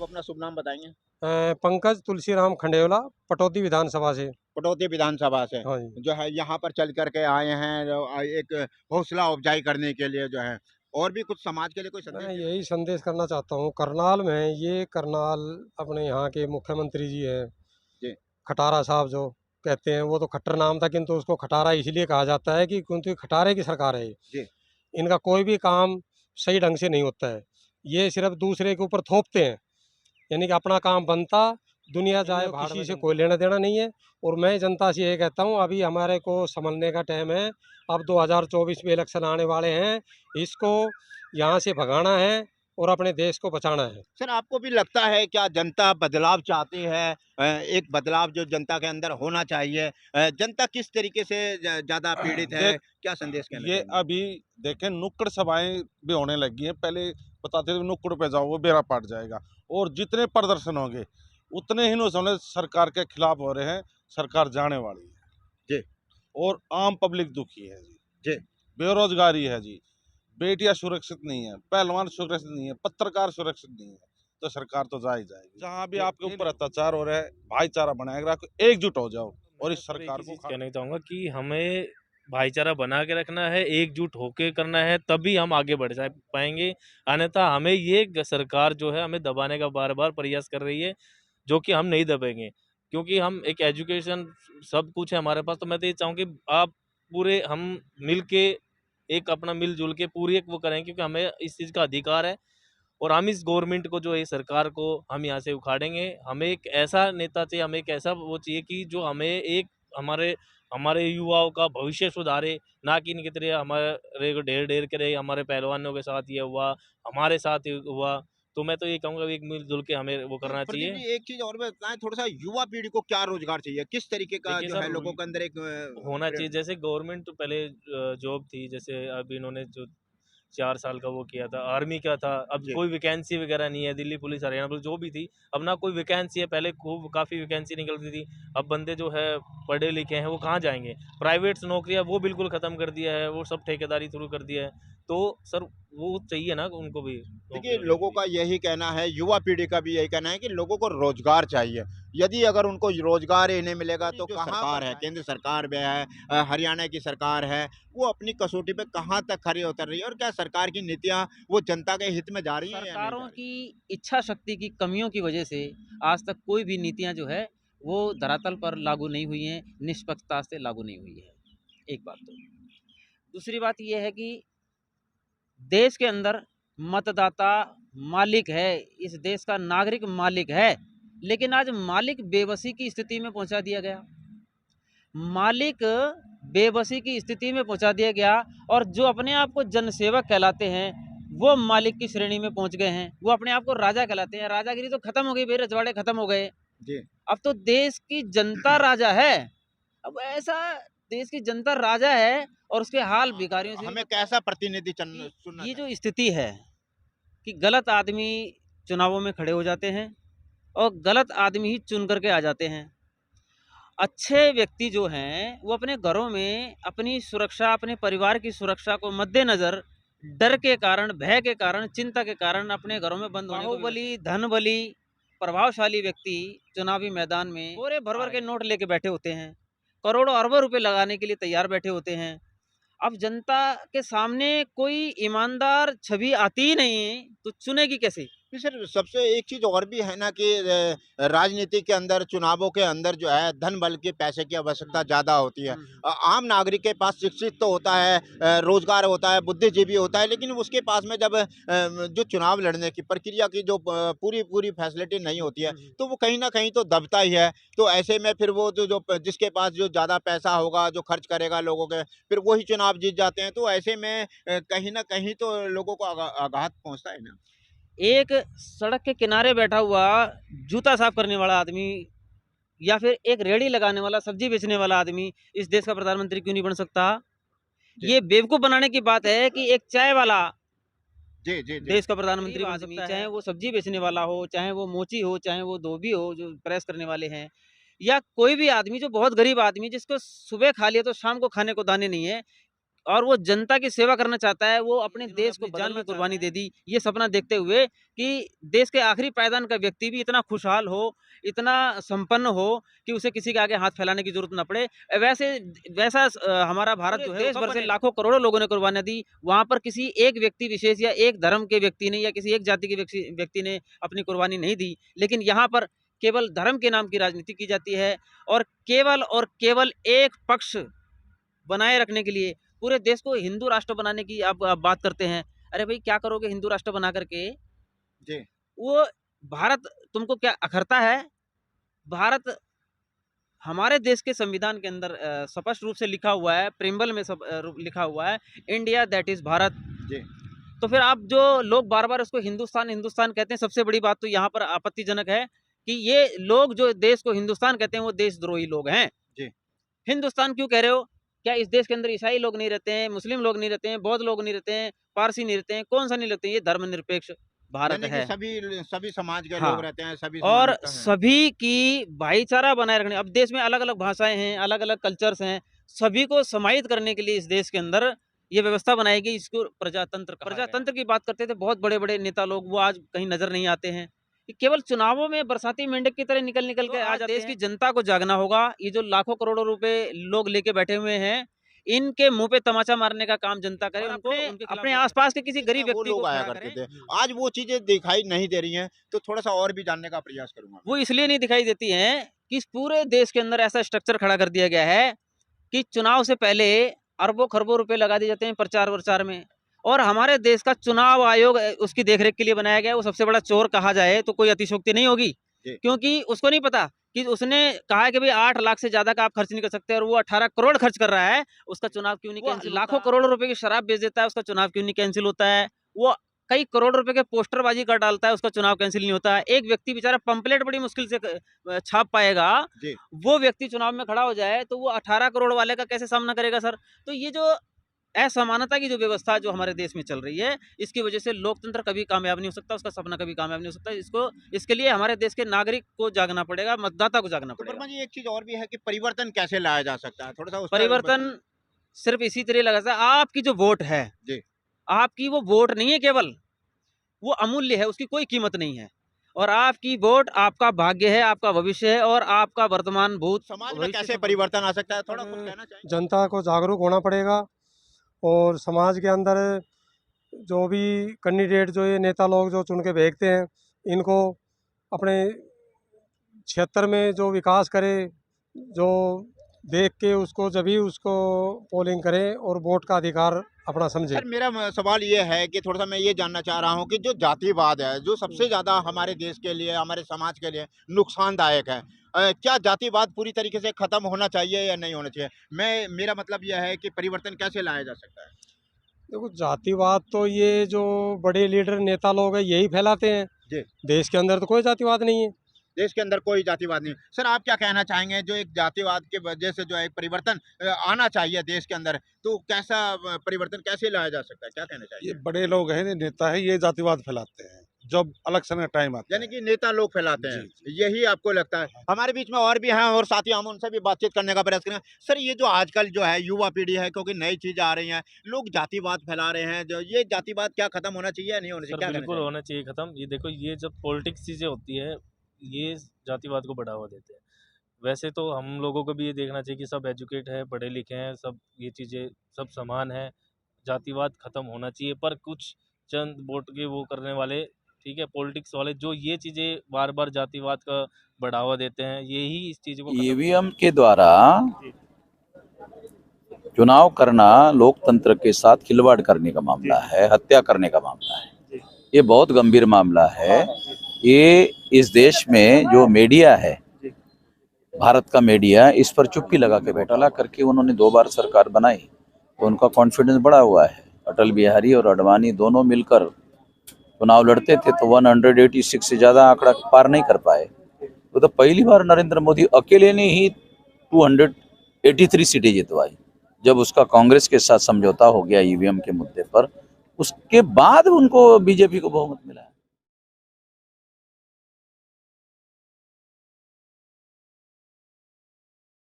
आप अपना शुभ नाम बताएंगे? पंकज तुलसीराम खंडेवला, पटौदी विधानसभा से। पटौदी विधानसभा से हाँ जी। जो है यहाँ पर चल करके आए हैं एक हौसला अफजाई करने के लिए जो है, और भी कुछ समाज के लिए कोई संदेश मैं देना यही संदेश करना चाहता हूँ, करनाल में ये करनाल अपने यहाँ के मुख्यमंत्री जी हैं, जी खटारा साहब जो कहते हैं, वो तो खट्टर नाम था, किंतु उसको खटारा इसलिए कहा जाता है कि क्योंकि खटारे की सरकार है ये। जी इनका कोई भी काम सही ढंग से नहीं होता है, ये सिर्फ दूसरे के ऊपर थोपते हैं। यानी कि अपना काम बनता, दुनिया जाए भाड़ में, किसी से कोई लेना देना नहीं है। और मैं जनता से ये कहता हूँ, अभी हमारे को संभलने का टाइम है। अब 2024 में इलेक्शन आने वाले हैं, इसको यहाँ से भगाना है और अपने देश को बचाना है। सर, आपको भी लगता है क्या जनता बदलाव चाहती है? एक बदलाव जो जनता के अंदर होना चाहिए, जनता किस तरीके से ज्यादा पीड़ित है? देख, क्या संदेश कहना ये चाहेंगे? अभी देखें, नुक्कड़ सभाएं भी होने लगी हैं। पहले बताते थे नुक्कड़ पे जाओ वो बेड़ा पाट जाएगा, और जितने प्रदर्शन होंगे उतने ही नुकसान सरकार के खिलाफ हो रहे हैं। सरकार जाने वाली है जी और आम पब्लिक दुखी है जी। जी बेरोजगारी है जी, बेटियां सुरक्षित नहीं है, पहलवान सुरक्षित नहीं है, पत्रकार सुरक्षित नहीं है, तो सरकार तो जा ही जाएगी। जहाँ भी आपके ऊपर अत्याचार हो रहा है, भाईचारा बनाए रखो, एकजुट हो जाओ और इस सरकार को कहना चाहूँगा कि हमें भाईचारा बना के रखना है, एकजुट होके करना है, तभी हम आगे बढ़ जा पाएंगे। अन्यथा हमें ये सरकार जो है हमें दबाने का बार बार प्रयास कर रही है, जो कि हम नहीं दबेंगे, क्योंकि हम एक एजुकेशन सब कुछ है हमारे पास। तो मैं तो ये चाहूँ कि आप पूरे हम मिल के एक अपना मिलजुल के पूरी एक वो करें, क्योंकि हमें इस चीज़ का अधिकार है। और हम इस गवर्नमेंट को जो है सरकार को हम यहाँ से उखाड़ेंगे। हमें एक ऐसा नेता चाहिए, हमें एक ऐसा वो चाहिए कि जो हमें एक हमारे हमारे युवाओं का भविष्य सुधारे, ना कि इनकी तरह हमारे को ढेर ढेर करे हमारे पहलवानों के साथ ये हुआ, हमारे साथ ये हुआ। तो मैं तो ये कहूँगा एक मिलजुल के हमें वो तो करना प्रदीप चाहिए। जी, एक चीज और बताएं, थोड़ा सा युवा पीढ़ी को क्या रोजगार चाहिए, किस तरीके का देखिए जो सर, है लोगों के अंदर एक होना चाहिए जैसे गवर्नमेंट तो पहले जॉब थी, जैसे अब इन्होंने जो 4 साल का वो किया था, आर्मी का था, अब जी कोई वैकेंसी वगैरह नहीं है, दिल्ली पुलिस, हरियाणा पुलिस जो भी थी, अब ना कोई वैकेंसी है, पहले खूब काफ़ी वैकेंसी निकलती थी, अब बंदे जो है पढ़े लिखे हैं वो कहाँ जाएँगे? प्राइवेट्स नौकरियाँ वो बिल्कुल ख़त्म कर दिया है, वो सब ठेकेदारी शुरू कर दिया है, तो सर वो चाहिए ना उनको भी देखिए, नौकरी वगैरह लोगों के का लिए। यही कहना है, युवा पीढ़ी का भी यही कहना है कि लोगों को रोजगार चाहिए। यदि अगर उनको रोजगार ही नहीं मिलेगा तो जो सरकार है, केंद्र सरकार भी है, हरियाणा की सरकार है, वो अपनी कसौटी पे कहाँ तक खरी उतर रही है, और क्या सरकार की नीतियाँ वो जनता के हित में जा रही हैं या नहीं जा सरकारों रही? की इच्छा शक्ति की कमियों की वजह से आज तक कोई भी नीतियां जो है वो धरातल पर लागू नहीं हुई हैं, निष्पक्षता से लागू नहीं हुई है। एक बात तो दूसरी बात यह है कि देश के अंदर मतदाता मालिक है, इस देश का नागरिक मालिक है, लेकिन आज मालिक बेबसी की स्थिति में पहुंचा दिया गया। मालिक बेबसी की स्थिति में पहुंचा दिया गया, और जो अपने आप को जनसेवक कहलाते हैं वो मालिक की श्रेणी में पहुंच गए हैं, वो अपने आप को राजा कहलाते हैं। राजागिरी तो खत्म हो गई भाई, रजवाड़े खत्म हो गए, जी अब तो देश की जनता राजा है। अब ऐसा देश की जनता राजा है और उसके हाल भिखारियों से भी हमें बदतर कैसा है प्रतिनिधि कि चुनना ये चाहिए? जो स्थिति है कि गलत आदमी चुनावों में खड़े हो जाते हैं और गलत आदमी ही चुन करके आ जाते हैं। अच्छे व्यक्ति जो हैं वो अपने घरों में अपनी सुरक्षा, अपने परिवार की सुरक्षा को मद्देनजर डर के कारण, भय के कारण, चिंता के कारण अपने घरों में बंद होने को भी बाहुबली, धनबली, प्रभावशाली व्यक्ति चुनावी मैदान में बोरे भर भर के नोट लेके बैठे होते हैं, करोड़ों अरबों रुपए लगाने के लिए तैयार बैठे होते हैं। अब जनता के सामने कोई ईमानदार छवि आती ही नहीं है, तो चुनेगी कैसे? जी सर, सबसे एक चीज़ और भी है ना कि राजनीति के अंदर, चुनावों के अंदर जो है धन बल के पैसे की आवश्यकता ज़्यादा होती है। आम नागरिक के पास शिक्षित तो होता है, रोजगार होता है, बुद्धिजीवी होता है, लेकिन उसके पास में जब जो चुनाव लड़ने की प्रक्रिया की जो पूरी पूरी फैसिलिटी नहीं होती है, तो वो कहीं ना कहीं तो दबता ही है। तो ऐसे में फिर वो जिसके पास जो ज़्यादा पैसा होगा, जो खर्च करेगा लोगों के, फिर वही चुनाव जीत जाते हैं। तो ऐसे में कहीं ना कहीं तो लोगों को आघात पहुंचता है ना। एक सड़क के किनारे बैठा हुआ जूता साफ करने वाला आदमी या फिर एक रेड़ी लगाने वाला, सब्जी बेचने वाला आदमी इस देश का प्रधानमंत्री क्यों नहीं बन सकता? ये बेवकूफ बनाने की बात है कि एक चाय वाला जी जी जी देश का प्रधानमंत्री बन सकता है, चाहे वो सब्जी बेचने वाला हो, चाहे वो मोची हो, चाहे वो धोबी हो जो प्रेस करने वाले हैं, या कोई भी आदमी जो बहुत गरीब आदमी जिसको सुबह खा लिया तो शाम को खाने को दाने नहीं है, और वो जनता की सेवा करना चाहता है, वो अपने देश को जान की कुर्बानी दे दी, ये सपना देखते हुए कि देश के आखिरी पायदान का व्यक्ति भी इतना खुशहाल हो, इतना संपन्न हो कि उसे किसी के आगे हाथ फैलाने की जरूरत न पड़े। वैसा हमारा भारत जो है देश भर से लाखों करोड़ों लोगों ने कुर्बानियां दी, वहां पर किसी एक व्यक्ति विशेष या एक धर्म के व्यक्ति ने या किसी एक जाति के व्यक्ति ने अपनी कुर्बानी नहीं दी। लेकिन यहाँ पर केवल धर्म के नाम की राजनीति की जाती है और केवल एक पक्ष बनाए रखने के लिए पूरे देश को हिंदू राष्ट्र बनाने की आप बात करते हैं। अरे भाई, क्या करोगे हिंदू राष्ट्र बना करके? जी। वो भारत तुमको क्या अखरता है? भारत हमारे देश के संविधान के अंदर स्पष्ट रूप से लिखा हुआ है, प्रेम्बल में लिखा हुआ है, इंडिया दैट इज भारत। जी। तो फिर आप जो लोग बार बार उसको हिंदुस्तान हिंदुस्तान कहते हैं, सबसे बड़ी बात तो यहाँ पर आपत्तिजनक है कि ये लोग जो देश को हिंदुस्तान कहते हैं वो देशद्रोही लोग हैं। जी। हिंदुस्तान क्यों कह रहे हो? क्या इस देश के अंदर ईसाई लोग नहीं रहते हैं, मुस्लिम लोग नहीं रहते हैं, बौद्ध लोग नहीं रहते हैं, पारसी नहीं रहते हैं? कौन सा नहीं रहते हैं? ये धर्मनिरपेक्ष भारत यानी कि है। सभी समाज के हाँ। लोग रहते हैं, सभी और समानता है। सभी की भाईचारा बनाए रखने, अब देश में अलग अलग भाषाएं हैं, अलग अलग कल्चर्स हैं, सभी को समाहित करने के लिए इस देश के अंदर ये व्यवस्था बनाई गई, इसको प्रजातंत्र कहा गया। प्रजातंत्र की बात करते थे बहुत बड़े बड़े नेता लोग, वो आज कहीं नजर नहीं आते हैं। कि केवल चुनावों में बरसाती मेंढक की तरह निकल के आ जाते हैं। देश की जनता को जागना होगा। ये जो लाखों करोड़ों रुपए लोग लेके बैठे हुए हैं, इनके मुंह पे तमाचा मारने का काम जनता करे। उनको अपने आसपास के किसी गरीब वो व्यक्ति लोग को आया खड़ा करते करें। थे, आज वो चीजें दिखाई नहीं दे रही हैं, तो थोड़ा सा और भी जानने का प्रयास करूंगा। वो इसलिए नहीं दिखाई देती हैं कि इस पूरे देश के अंदर ऐसा स्ट्रक्चर खड़ा कर दिया गया है कि चुनाव से पहले अरबों खरबों रुपए लगा दिए जाते हैं प्रचार वरचार में। और हमारे देश का चुनाव आयोग उसकी देखरेख के लिए बनाया गया है। वो सबसे बड़ा चोर कहा जाए तो कोई अतिशयोक्ति नहीं होगी, जी। क्योंकि उसको नहीं पता कि उसने कहा है कि भाई 8 लाख से ज्यादा का आप खर्च नहीं कर सकते, और वो 18 करोड़ खर्च कर रहा है, उसका चुनाव क्यों नहीं कैंसिल? लाखों करोड़ रुपए की शराब बेच देता है, उसका चुनाव क्यों नहीं कैंसिल होता है? वो कई करोड़ रुपए के पोस्टरबाजी कर डालता है, उसका चुनाव कैंसिल नहीं होता है। एक व्यक्ति बेचारा पंपलेट बड़ी मुश्किल से छाप पाएगा, जी। वो व्यक्ति चुनाव में खड़ा हो जाए तो वो 18 करोड़ वाले का कैसे सामना करेगा सर? तो ये जो असमानता की जो व्यवस्था जो हमारे देश में चल रही है, इसकी वजह से लोकतंत्र कभी कामयाब नहीं हो सकता, उसका सपना कभी कामयाब नहीं हो सकता। इसके लिए हमारे देश के नागरिक को जागना पड़ेगा, मतदाता को जागना तो पड़ेगा। वर्मा जी, एक चीज और भी है कि परिवर्तन कैसे लाया जा सकता है, थोड़ा सा उस पर परिवर्तन सिर्फ इसी तरह लगा सकता है, आपकी जो वोट है, जी। आपकी वो वोट नहीं है, केवल वो अमूल्य है, उसकी कोई कीमत नहीं है। और आपकी वोट आपका भाग्य है, आपका भविष्य है, और आपका वर्तमान भूत समाज में भविष्य कैसे सब- परिवर्तन आ सकता है, थोड़ा कुछ कहना चाहिए? जनता को जागरूक होना पड़ेगा और समाज के अंदर जो भी कैंडिडेट जो ये नेता लोग जो चुन के भेजते हैं, इनको अपने क्षेत्र में जो विकास करे, जो देख के उसको जब ही उसको पोलिंग करें और वोट का अधिकार अपना समझे। सर, मेरा सवाल ये है कि थोड़ा सा मैं ये जानना चाह रहा हूँ कि जो जातिवाद है, जो सबसे ज़्यादा हमारे देश के लिए, हमारे समाज के लिए नुकसानदायक है, क्या जातिवाद पूरी तरीके से ख़त्म होना चाहिए या नहीं होना चाहिए? मेरा मतलब यह है कि परिवर्तन कैसे लाया जा सकता है? देखो, जातिवाद तो ये जो बड़े लीडर नेता लोग हैं यही फैलाते हैं। जी। देश के अंदर तो कोई जातिवाद नहीं है। देश के अंदर कोई जातिवाद नहीं। सर, आप क्या कहना चाहेंगे, जो एक जातिवाद के वजह से जो है एक परिवर्तन आना चाहिए देश के अंदर, तो कैसा परिवर्तन कैसे लाया जा सकता है, क्या कहना ये चाहिए? बड़े लोग हैं, नेता है, ये जातिवाद फैलाते हैं जब इलेक्शन का टाइम आता यानी है। कि नेता लोग फैलाते हैं, जी, यही आपको लगता है? हमारे बीच में और भी हैं और साथी, हम उनसे भी बातचीत करने का प्रयास करेंगे। सर, ये जो आजकल जो है युवा पीढ़ी है, क्योंकि नई चीजें आ रही हैं, लोग जातिवाद फैला रहे हैं, जो ये जातिवाद क्या खत्म होना चाहिए या नहीं होना चाहिए, सर क्या कहना बिल्कुल चाहिए? होना चाहिए खत्म। ये देखो, ये जब पॉलिटिक्स चीज़ें होती है, ये जातिवाद को बढ़ावा देते हैं। वैसे तो हम लोगों को भी ये देखना चाहिए कि सब एजुकेट है, पढ़े लिखे हैं, सब ये चीज़ें सब समान है, जातिवाद खत्म होना चाहिए। पर कुछ चंद वोट के वो करने वाले, ठीक है, पॉलिटिक्स वाले, जो ये चीज़ें बार बार जातिवाद का बढ़ावा देते हैं, यही इस चीज़ को ईवीएम के द्वारा चुनाव करना लोकतंत्र के साथ खिलवाड़ करने का मामला है, हत्या करने का मामला है। ये बहुत गंभीर मामला है। ये इस देश में जो मीडिया है, भारत का मीडिया, इस पर चुप्पी लगा के बैठा। ला करके उन्होंने 2 बार सरकार बनाई तो उनका कॉन्फिडेंस बढ़ा हुआ है। अटल बिहारी और अडवाणी दोनों मिलकर चुनाव लड़ते थे तो 186 से ज़्यादा आंकड़ा पार नहीं कर पाए। तो पहली बार नरेंद्र मोदी अकेले ने ही 283 सीटें जितवाई। जब उसका कांग्रेस के साथ समझौता हो गया ईवीएम के मुद्दे पर, उसके बाद उनको बीजेपी को बहुमत मिला।